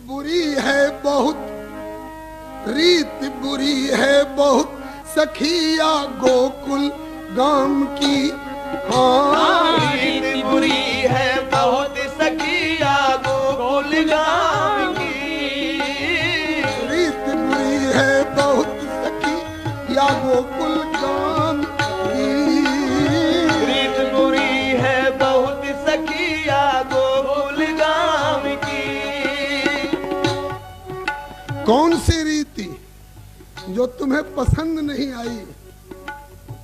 बुरी है बहुत, रीत बुरी है बहुत सखिया गोकुल गाम की। हाँ, रीत बुरी है बहुत सखिया गोकुल गाम की। रीत बुरी है बहुत सखिया गोकुल गाम की। रीत बुरी है बहुत सखिया गोकुल गाम की। कौन सी रीति जो तुम्हें पसंद नहीं आई?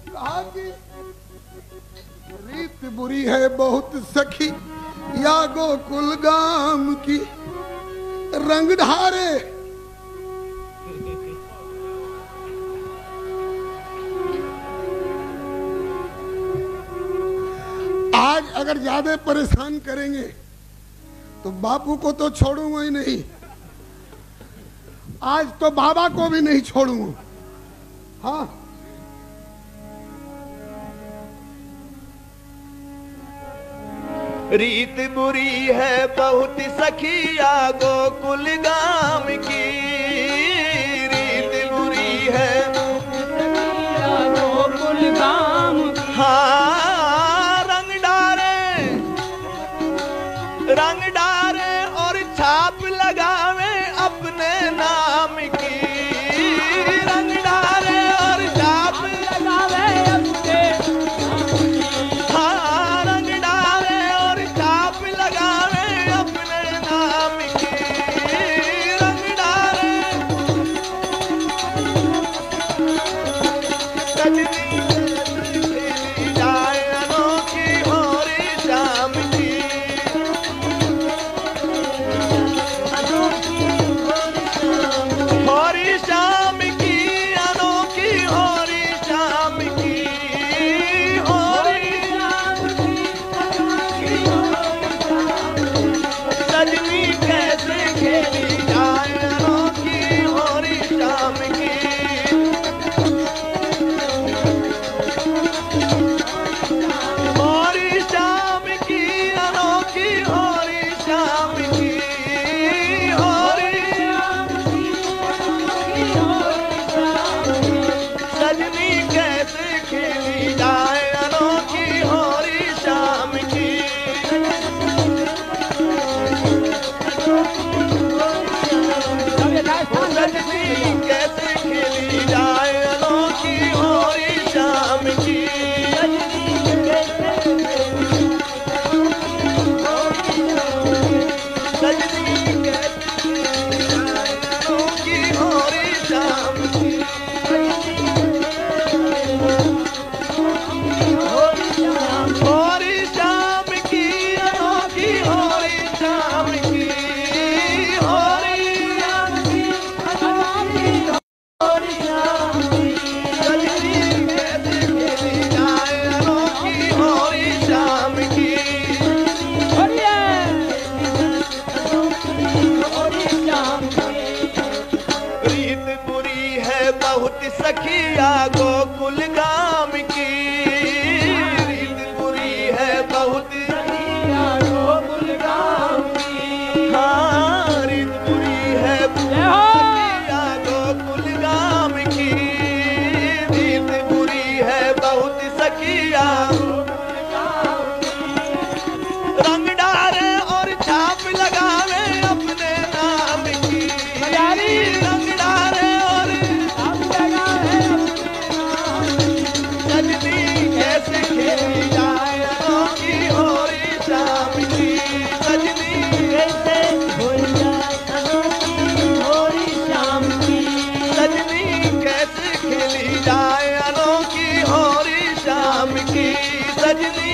कहा कि रीत बुरी है बहुत सखी या गोकुल गाम की। रंग ढारे आज अगर ज्यादा परेशान करेंगे तो बापू को तो छोड़ूंगा ही नहीं, आज तो बाबा को भी नहीं छोड़ूंगा। हाँ, रीत बुरी है बहुत सखिया गोकुल गाम की। रीत बुरी है गोकुल गाम की। हाँ, रंग डारे और छाप लगावे अपने नाम की। रंग डारे और छाप लगावे अपने। हाँ, रंग डारे और छाप लगावे अपने नाम की। रंग डारे सजनी जाए अनोखी होरी शाम की। होरी शाम की अनोखी होरी शाम की। होरी सजनी कैसे खेली जाए अनोखी होरी शाम की। होरी शाम की अनोखी होरी शाम की। सजनी कैसे खेली जाए अनोखी होरी शाम की। सजनी कैसे खेली जाए अनोखी होरी शाम की। सजनी कैसे खेली जाए अनोखी होरी शाम की। होरी शाम की अनोखी होरी शाम की। होरी शाम की सजनी कैसे खेली जाए अनोखी होरी शाम की। रीत बुरी है बहुत सखिया गोकुल गाम की। रीत बुरी है बहुत सखिया गोकुल गाम की। हाँ, रीत बुरी है सखिया गोकुल गाम की। रीत बुरी है बहुत सखिया रंग डारे और छाप लगावे अपने नाम की। रंग डारे और छाप लगावे सजनी कैसे खेली जाए अनोखी होरी शाम की। सजनी कैसे खेली जाए अनोखी होरी शाम की। सजनी कैसे खेली जाए अनोखी होरी शाम की। सजनी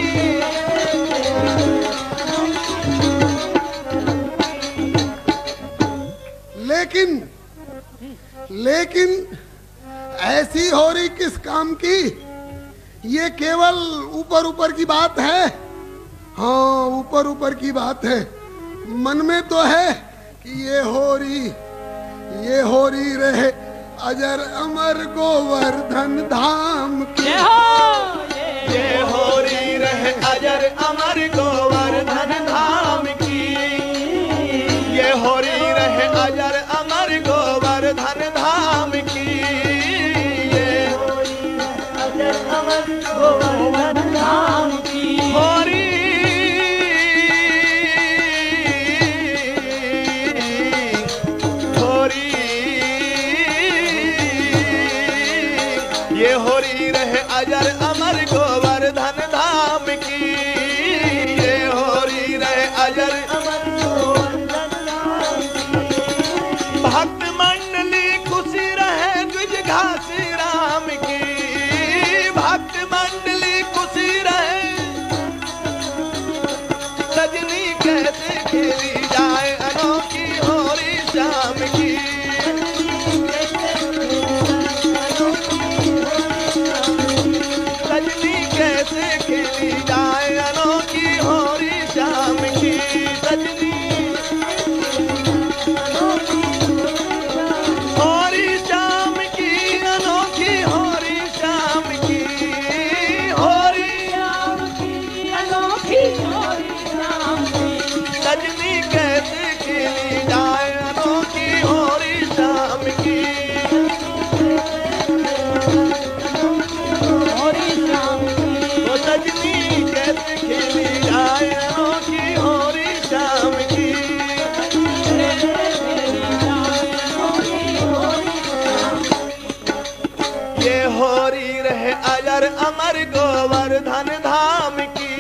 लेकिन ऐसी होरी किस काम की? ये केवल ऊपर ऊपर की बात है। हाँ, ऊपर ऊपर की बात है। मन में तो है कि ये होरी रहे अजर अमर गोवर्धन धाम की। ये होरी रहे अजर अमर गोवर्धन धाम की। ये होरी रहे अमर गोवर्धन धाम की।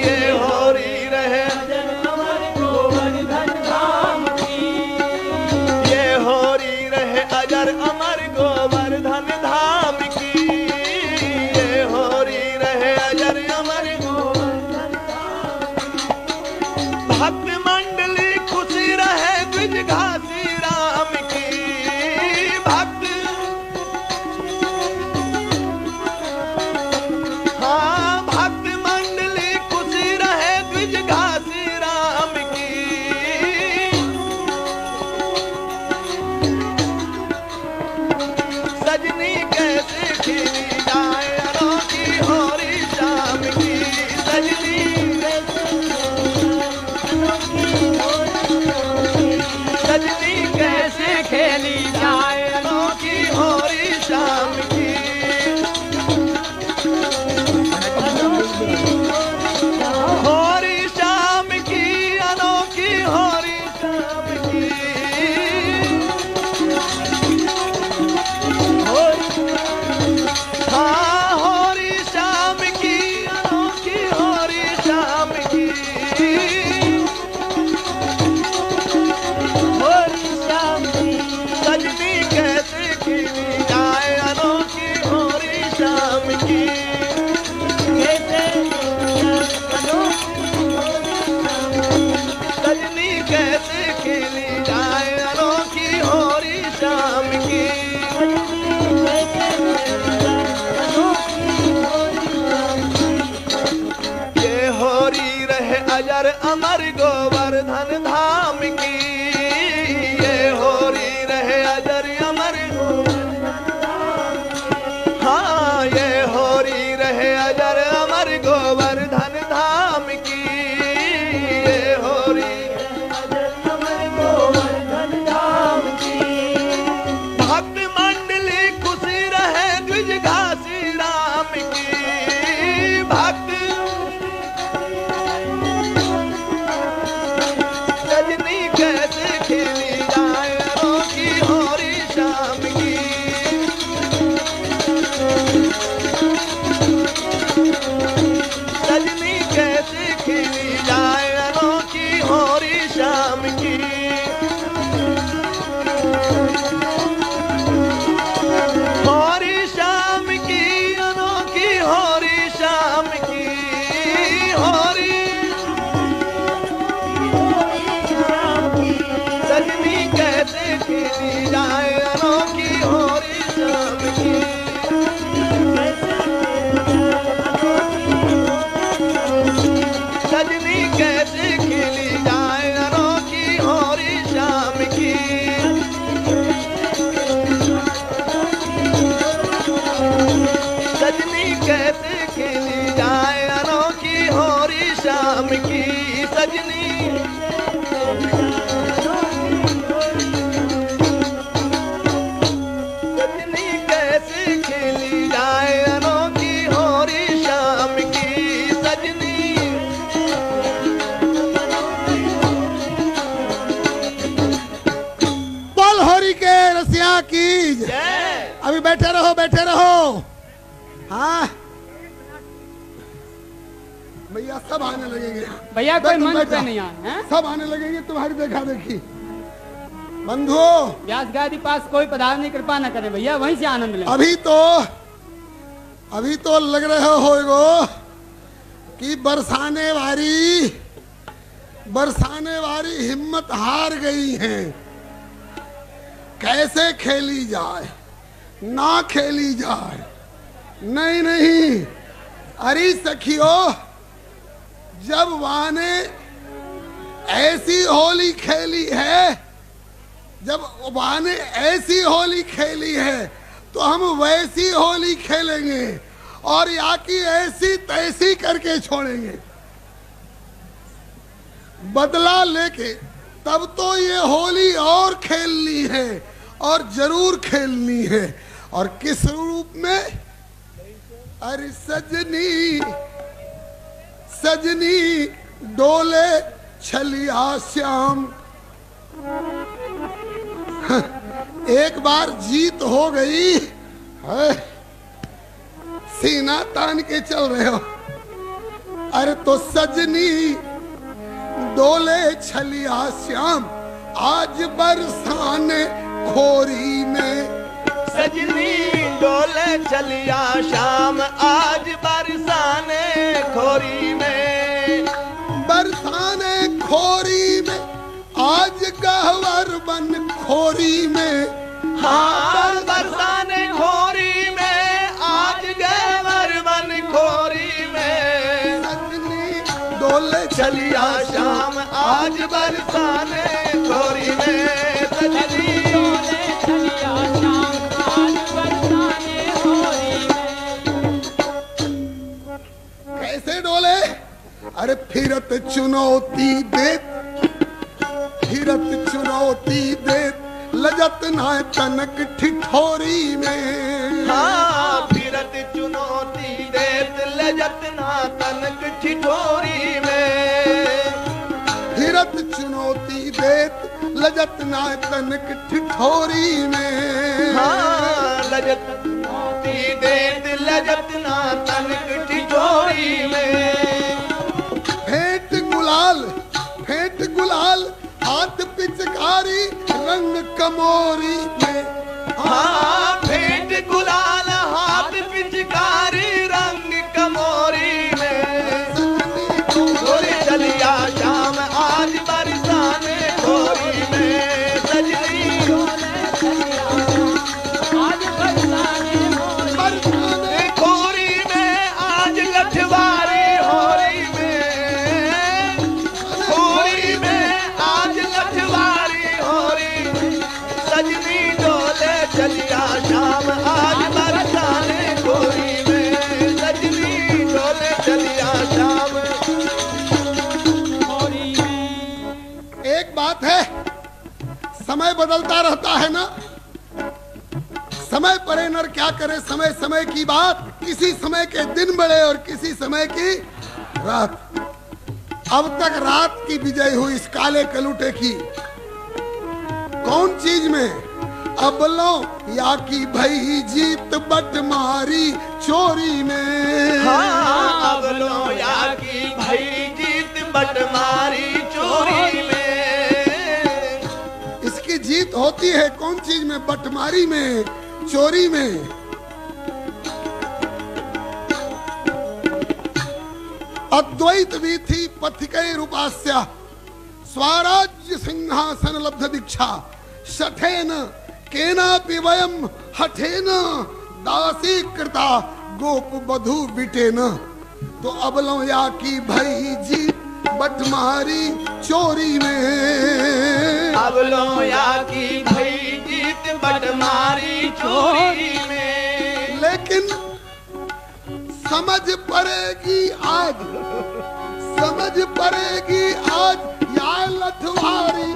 ये होरी रहे अजर अमर गोवर्धन धाम की। ये होरी रहे अजर अमर गोवर्धन धाम की। ये होरी रहे अजर अमर गोवर्धन धाम की। भक्त मंडली खुशी रहे द्विज घासी राम की। भक्त हाँ भक्त मंडली खुशी रहे द्विज घासी राम की। सजनी कैसे खिली जाए अनोखी होरी शाम की। सजनी सजनी कैसे खेली जाए अनोखी होरी शाम की। होरी शाम की अनोखी होरी शाम की। हाँ होरी शाम की अनोखी होरी शाम की। होरी शाम की सजनी कैसे खिली जाए अनोखी होरी शाम की। सजनी कैसे खिली जाए अनोखी होरी शाम की। ये होरी रहे अजर अमर गोवर्धन धाम की। ये होरी रहे अजर अमर हाँ ये होरी रहे अजर अमर गोवर्धन धाम की। ये होरी अजर अमर गोवर्धन धाम की। भक्त मंडली खुशी रहे द्विज घासी राम की। भक्त सजनी कैसे खिली जाए अनोखी होरी शाम की। सजनी कैसे खिली जाए अनोखी होरी शाम की। होरी शाम की अनोखी होरी शाम की। होरी सजनी कैसे खिली जाए अनोखी होरी शाम की। सजनी कैसे खिली जाए अनोखी होरी शाम की। सजनी कैसे खिली जाए अनोखी होरी शाम की। सजनी सजनी कैसे खिली जाए अनोखी होरी शाम की। सजनी बोल होरी के रसिया की जय। जय अभी बैठे रहो बैठे रहो। हाँ भैया सब आने लगेंगे। भैया कोई तुम मंच बैठो। पे नहीं आए हैं। सब आने लगेंगे तुम्हारी देखा देखी। बंधुओं व्यास गादी पास कोई पधारने की कृपा न करे भैया, वहीं से आनंद लें। अभी तो लग रहे होगो कि बरसाने वारी हिम्मत हार गई हैं। कैसे खेली जाए ना खेली जाए। नहीं नहीं अरे सखियो, जब वाने ऐसी होली खेली है, जब वाने ऐसी होली खेली है तो हम वैसी होली खेलेंगे और या की ऐसी तैसी करके छोड़ेंगे। बदला लेके तब तो ये होली और खेलनी है और जरूर खेलनी है। और किस रूप में? अरे सजनी सजनी डोले छलिया श्याम। एक बार जीत हो गई है, सीना तान के चल रहे हो। अरे तो सजनी डोले छलिया श्याम आज बरसाने खोरी में। सजनी डोले चलिया शाम आज बरसाने खोरी में। बरसाने खोरी में आज गहवर बन खोरी में। हाँ बरसाने खोरी में आज गहवर बन खोरी में। सजनी डोले चलिया शाम आज बरसाने खोरी में। सजनी डोले चलिया शाम आज बरसाने खोरी में। कैसे डोले? अरे फिरत चुनौती देत, फिरत चुनौती देत लजत ना तनक ठिठोरी में। हाँ फिरत चुनौती देत लजत ना तनक ठिठोरी में। फिरत चुनौती देत लजत ना तनक ठिठोरी में। हाँ लजत चुनौती देत लजत ना तनक ठिठोरी में। फेंट गुलाल, फेंट गुलाल हाथ पिचकारी रंग कमोरी में। हाँ भेंट गुलाल हाथ पिचकारी रंग कमोरी में। डोले चलिया शाम आज बरसाने खोरी में। सजनी डोले चलिया आज बरसाने बरसाने खोरी में आज लठवारी होरी में। खोरी में आज लठवारी होरी में। सजनी डोले चलिया शाम आज बरसाने खोरी में। सजनी डोले चलिया शाम। खोरी में। एक बात है, समय बदलता रहता है ना। समय परे नर क्या करे, समय समय की बात। किसी समय के दिन बड़े और किसी समय की रात। अब तक रात की विजय हुई इस काले कलूटे की। कौन चीज में? अबलो या की भई जीत बट मारी चोरी में। हाँ अब लोया की भई जीत बटमारी चोरी में। इसकी जीत होती है कौन चीज में? बटमारी में, चोरी में। अद्वैत वीथि पथिकै रूपास्य स्वराज्य सिंहासन लब्ध दीक्षा शठेन केनापि वयम हठेन दासी कृता गोप बधु बिटेन। तो अबलों या की भई जीत बटमारी चोरी में। अब लोया की भई जीत बटमारी चोरी में। लेकिन समझ पड़ेगी आज, समझ पड़ेगी आज या लठवारी।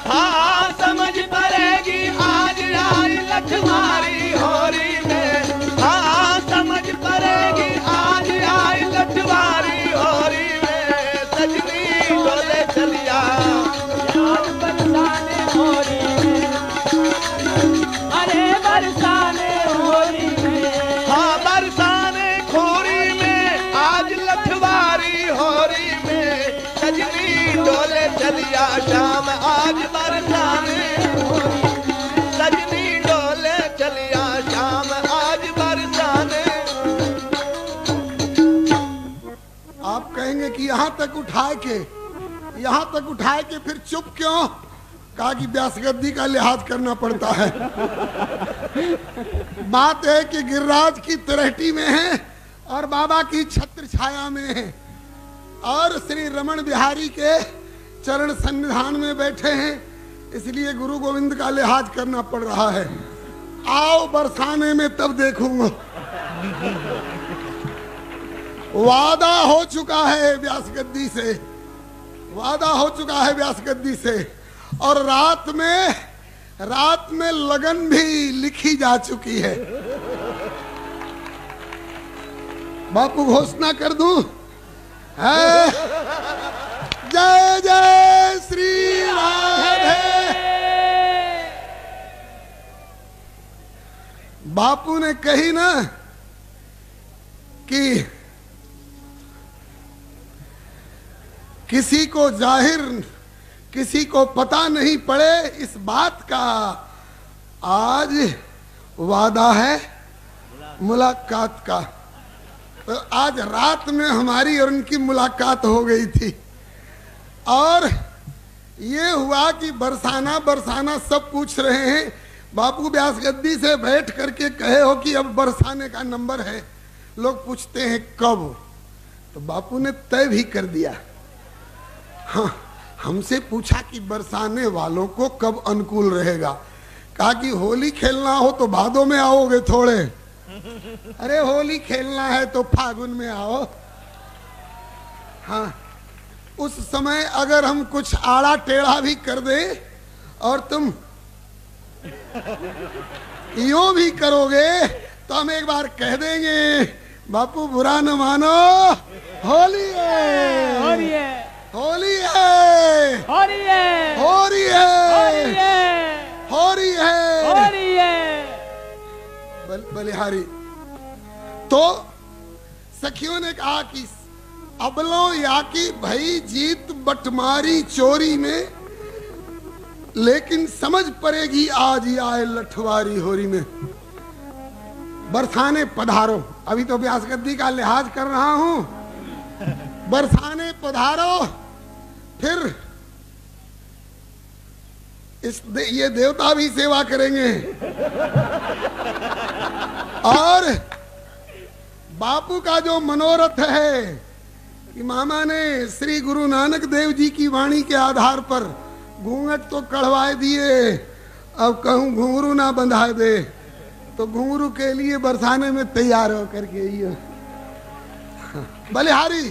हाँ समझ पड़ेगी आज आई लठमारी होरी में। हाँ समझ पड़ेगी आज आई लठमारी होरी में। सजनी डोले चलिया आज बरसाने खोरी में। अरे बरसाने खोरी में। हाँ बरसाने खोरी में आज लठवारी होरी में। सजनी डोले चलिया शाम आज बरसाने खोरी में। सजनी डोले चलिया शाम आज बरसाने। आप कहेंगे कि यहाँ तक उठाए के, यहाँ तक उठाए के फिर चुप क्यों? कहा कि व्यास गद्दी का लिहाज करना पड़ता है। बात है कि गिरिराज की तिरहटी में है और बाबा की छत्र छाया में है और श्री रमण बिहारी के चरण सन्निधान में बैठे हैं, इसलिए गुरु गोविंद का लिहाज करना पड़ रहा है। आओ बरसाने में तब देखूंगा। वादा हो चुका है व्यास गद्दी से, वादा हो चुका है व्यास गद्दी से। और रात में लगन भी लिखी जा चुकी है। बापू घोषणा कर दूं? है जय जय श्री राधे। बापू ने कही ना कि किसी को जाहिर, किसी को पता नहीं पड़े इस बात का आज वादा है मुलाकात का। तो आज रात में हमारी और उनकी मुलाकात हो गई थी और ये हुआ कि बरसाना बरसाना सब पूछ रहे हैं, बापू व्यास गद्दी से बैठ करके कहे हो कि अब बरसाने का नंबर है। लोग पूछते हैं कब, तो बापू ने तय भी कर दिया। हाँ, हमसे पूछा कि बरसाने वालों को कब अनुकूल रहेगा। कहा कि होली खेलना हो तो भादों में आओगे थोड़े, अरे होली खेलना है तो फागुन में आओ। हाँ, उस समय अगर हम कुछ आड़ा टेढ़ा भी कर दे और तुम यूं भी करोगे तो हम एक बार कह देंगे बापू बुरा न मानो, होली है, होली है, होली है, होली है, होली है, होली है, होली है, होली है। बलिहारी। तो सखियों ने कहा कि अबलों या की भई जीत बटमारी चोरी में, लेकिन समझ पड़ेगी आज ही आए लठवारी होरी में। बरसाने पधारो, अभी तो व्यास गद्दी का लिहाज कर रहा हूं। बरसाने पधारो, फिर ये देवता भी सेवा करेंगे और बापू का जो मनोरथ है कि मामा ने श्री गुरु नानक देव जी की वाणी के आधार पर घूंघट तो कढ़वाए दिए, अब कहूं घुंघरू ना बंधा दे, तो घुंघरू के लिए बरसाने में तैयार हो करके ये बलिहारी।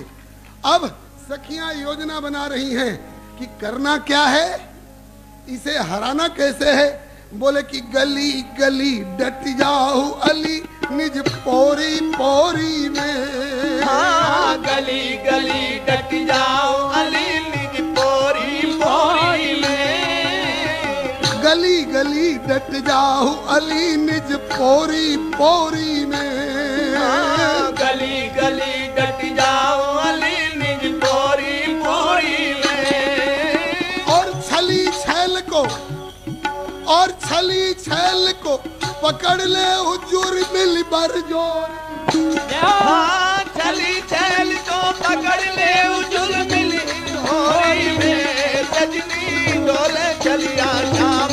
अब सखियां योजना बना रही हैं कि करना क्या है, इसे हराना कैसे है। बोले कि गली गली डट जाओ अली निज पोरी पोरी में। हाँ, गली गली डट जाओ अली निज पोरी पोरी में। गली गली डट जाओ अली निज पोरी पोरी में। हाँ, गली गली डट जाओ अली निज पोरी पोरी में। और छली छैल को, और छली छैल को पकड़ ले हुजूर मिल बर जोर। हाँ, छली छैल को पकड़ ले हुजूर मिल होरी में। सजनी डोले चलिया शाम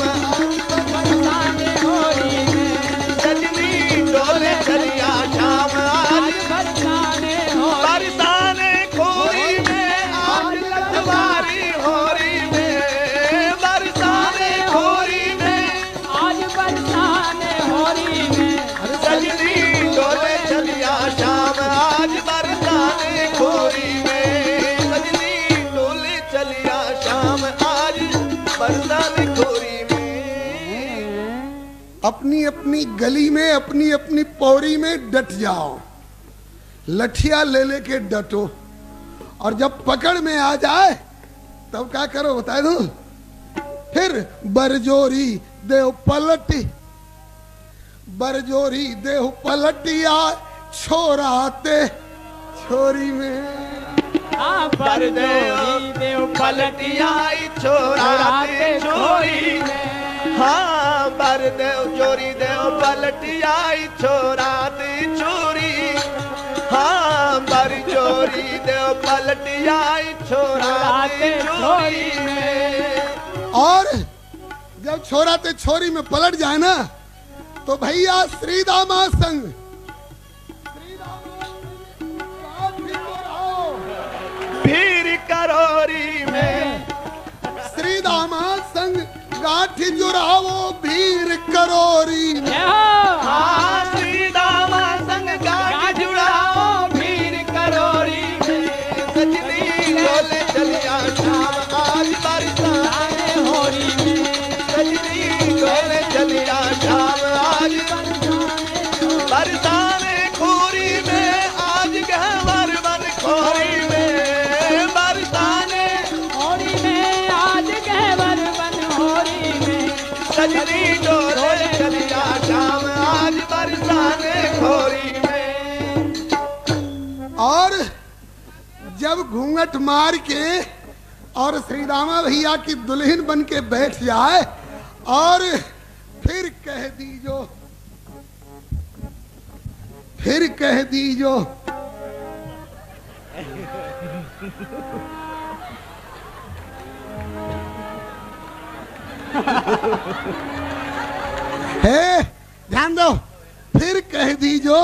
बरसाने होली में, सजनी डोले चलिया शाम आज बरसाने होली, बरसाने खोरी में आज लठवारी होरी में। बरसाने खोरी में आज बरसाने होली में। सजनी डोले चलिया शाम आज बरसाने खोरी में। सजनी डोले चलिया शाम आज बरसाने खोरी में। अपनी अपनी गली में, अपनी अपनी पौरी में डट जाओ, लठिया ले लेके डटो, और जब पकड़ में आ जाए तब क्या करो बता दो। फिर बरजोरी देव पलटी, बरजोरी देव पलटिया छोराते छोरी में। हाँ, बरजोरी देव पलटिया छोराते छोरी में। हाँ, बर देव चोरी देव पलटिया छोराते चोरी। हाँ, बर चोरी देव पलटिया छोराते चोरी में। और जब छोराते छोरी में पलट जाए ना, तो भैया श्रीदामा संग भीर करोरी में। श्रीदामा संग गाठी जुरावो भीर करोरी में। हाँ, श्रीदामा संग गाठ जुड़ाओ भीर करोरी में। सजनी डोले चलिया शाम आज बरसाने होरी में। सजनी डोले चलिया शाम आज बरसाने खोरी में। आज गहवर बन खोरी में। बरसाने होली में, आज गहवर बन होली में। सजनी डोले चलिया शाम आज बरसाने खोरी में। जब घूंघट मार के और श्री रामा भैया की दुल्हन बन के बैठ जाए और फिर कह दीजो हे ध्यान दो, फिर कह दीजो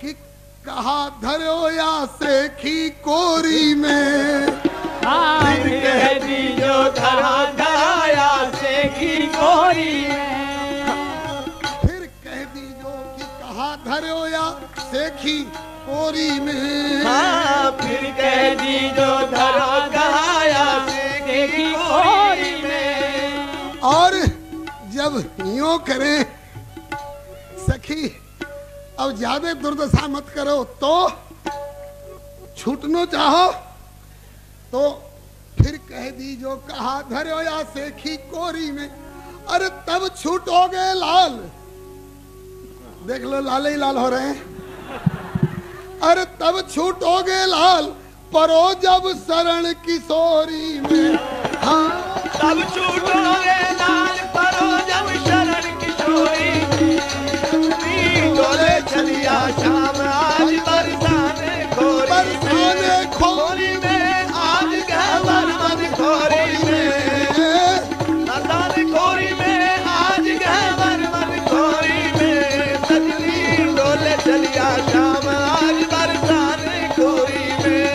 कि कहा धरो या सेखी कोरी में, फिर कह दीजो धरा धराया सेखी कोरी में, फिर कह दीजो कि कहा धरो या सेखी कोरी में, हाँ फिर कह दीजो धरा धराया सेखी कोरी में। और जब यूं करें सखी अब ज्यादा दुर्दशा मत करो, तो छूटनो चाहो तो फिर कह दीजो कहा धरो या सेखी कोरी में, अरे तब छूटोगे लाल। देख लो लाल ही लाल हो रहे हैं। अरे तब छूटोगे लाल परो जब शरण किशोरी में, हाँ तब छूटोगे लाल परो जब शरण किशोरी में। डोले चलिया शाम आज बरसाने खोरी में, आज गहवर मन खोरी में, बरसाने खोरी में, आज गहवर मन खोरी में। सजनी डोले चलिया शाम आज बरसाने खोरी में।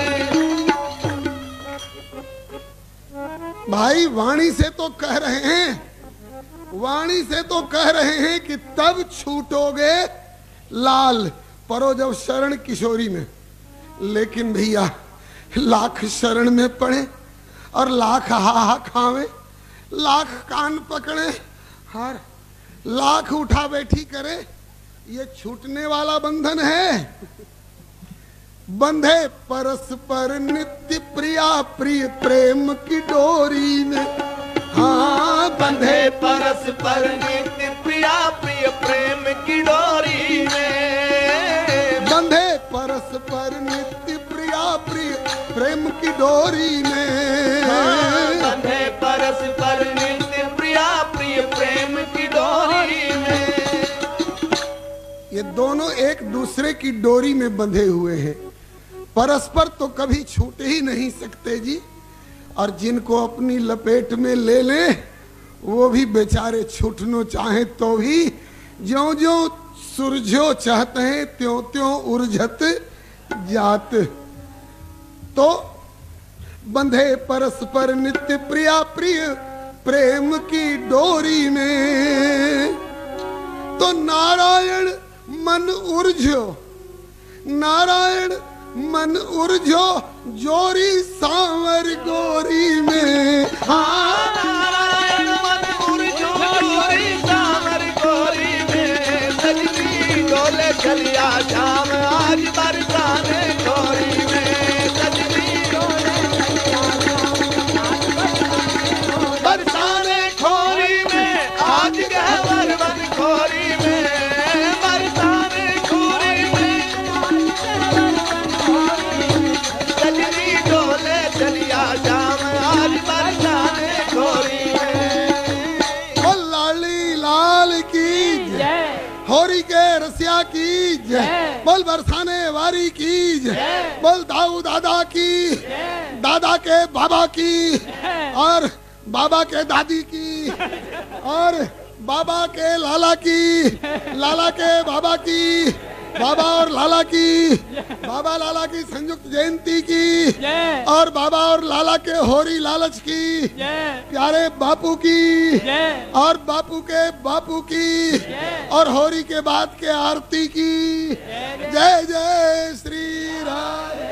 भाई वाणी से तो कह रहे हैं, वाणी से तो कह रहे हैं कि तब छूटोगे लाल परो जब शरण किशोरी में, लेकिन भैया लाख शरण में पड़े और लाख हा खावे, लाख कान पकड़े हर लाख उठा बैठी करे, ये छूटने वाला बंधन है। बंधे परस्पर नित्य प्रिया प्रिय प्रेम की डोरी में, हाँ बंधे परस्पर नित्य प्रिया प्रिय प्रेम की डोरी में। बंधे परस्पर नित्य प्रिया प्रिय प्रेम की डोरी में, बंधे परस्पर नित्य प्रिया प्रिय प्रेम की डोरी में। ये दोनों एक दूसरे की डोरी में बंधे हुए हैं, परस्पर तो कभी छूट ही नहीं सकते जी। और जिनको अपनी लपेट में ले ले वो भी बेचारे छूटनो चाहे तो भी ज्यों ज्यों सुरझो चाहते हैं त्यों त्यों उर्झत जात। तो बंधे परस्पर नित्य प्रिया प्रिय प्रेम की डोरी में, तो नारायण मन उर्झो, नारायण मन उर्झो जोरी सांवर गोरी में, हाँ नारायण मन उर्झो जोरी सांवर गोरी में। सजनी डोले चलिया शाम आज बरसाने खोरी में, सजनी डोले बरसाने खोरी में, आज गहवर मन खोरी में, बरसाने खोरी में। सजनी डोले चलिया शाम आज बरसाने खोरी में। ओ लाली लाल की जय, होरी के रसिया की जय, बोल बरसाने वारी की जय, बोल दाऊ दादा की, दादा के बाबा की, और बाबा के दादी की, और बाबा के लाला की, लाला के बाबा की, बाबा और लाला की, बाबा लाला की संयुक्त जयंती की, और बाबा और लाला के होरी लालच की, प्यारे बापू की, और बापू के बापू की, और होरी के बाद के आरती की। जय जय श्री राम।